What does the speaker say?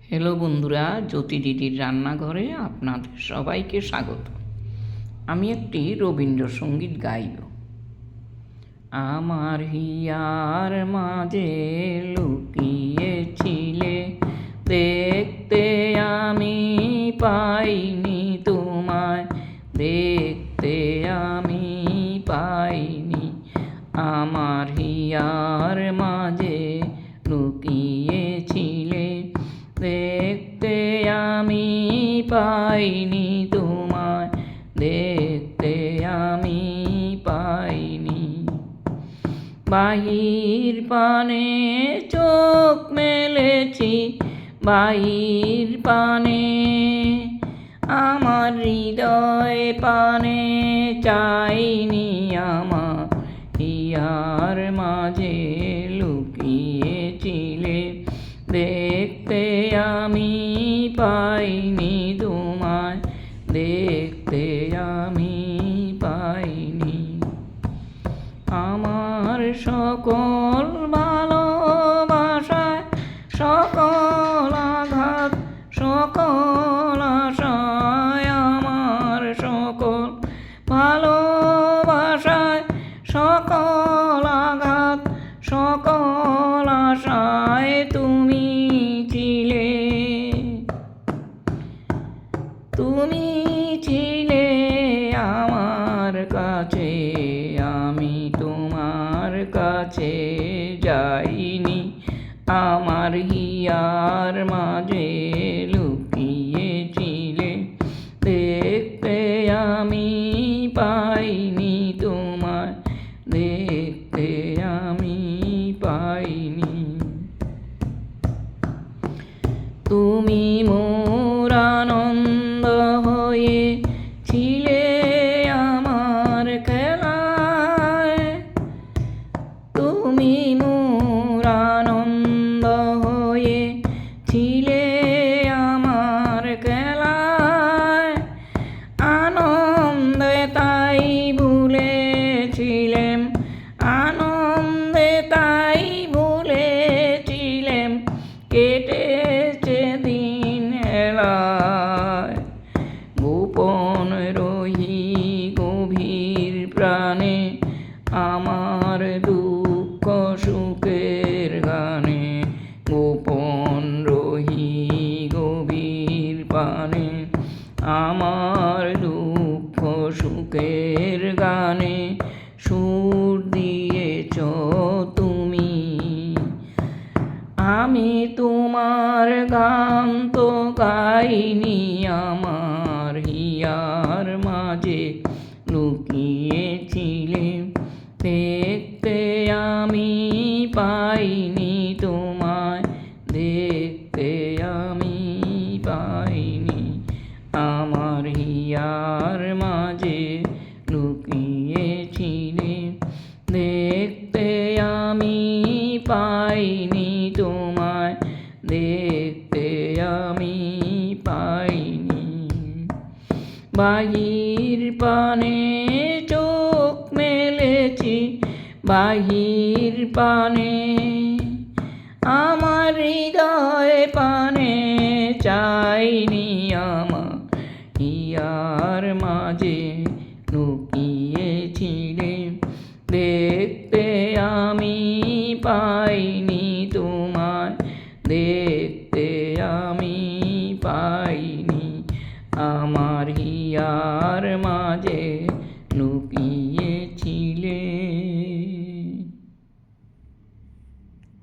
Hello বন্ধুরা, জ্যোতি দিদির রান্নাঘরে আপনাদের সবাইকে স্বাগত। আমি একটি রবীন্দ্রসঙ্গীত গাইব। আমার হিয়ার মাঝে লুকিয়েছিলে, দেখতে আমি পাইনি তোমায়, দেখতে আমি পাইনি। আমার হিয়ার মাঝে লুকিয়েছিলে, দেখতে আমি পাইনি তোমায়, দেখতে আমি পাইনি। বাহির পানে চোখ মেলেছি, বাহির পানে আমার হৃদয় পানে চাইনি। আমার হিয়ার মাঝে লুকিয়েছিলে, দেখতে আমি পাইনি তোমায়, দেখতে আমি পাইনি। আমার সকল ভালোবাসায়, সকল আঘাত, সকল আশায়, আমার সকল ভালোবাসায়, সকল আঘাত, সকল আশায় তুমি ছিলে, তুমি ছিলে আমার কাছে। আমি তোমার কাছে যাইনি, আমার হিয়ার মাঝে লুকিয়েছিলে, দেখতে আমি পাইনি তোমায়, দেখতে আমি পাইনি। তুমি মোর আনন্দ হয়ে ছিলে আমার খেলায়, তুমি মোর আনন্দ হয়ে ছিলে আমার খেলায়। আনন্দে তাই ভুলেছিলেম, আনন্দে তাই ভুলেছিলেম, কেটেছে দিন হেলায়। গোপন রহি গভীর প্রাণে, আমার দুঃখ সুখের গানে, গোপন রহি গভীর প্রাণে, আমার দুঃখ সুখের গানে সুর দিয়েছ তুমি। আমি তোমার গান তো গাইনি, আমার হিয়ার মাঝে লুকিয়েছিলে, দেখতে আমি পাইনি তোমায়, দেখতে আমি পাইনি। আমার হিয়ার মাঝে লুকিয়েছিলে, দেখতে আমি পাইনি তোমায়, দেখতে আমি পাইনি। বাহির পানে চোখ মেলেছি, বাহির পানে আমার হৃদয় পানে চাইনি। আমার হিয়ার মাঝে লুকিয়েছিলে, দেখতে আমি পাইনি তোমায়, দেখতে আমি পাইনি। আমার হিয়ার মাঝে লুকিয়ে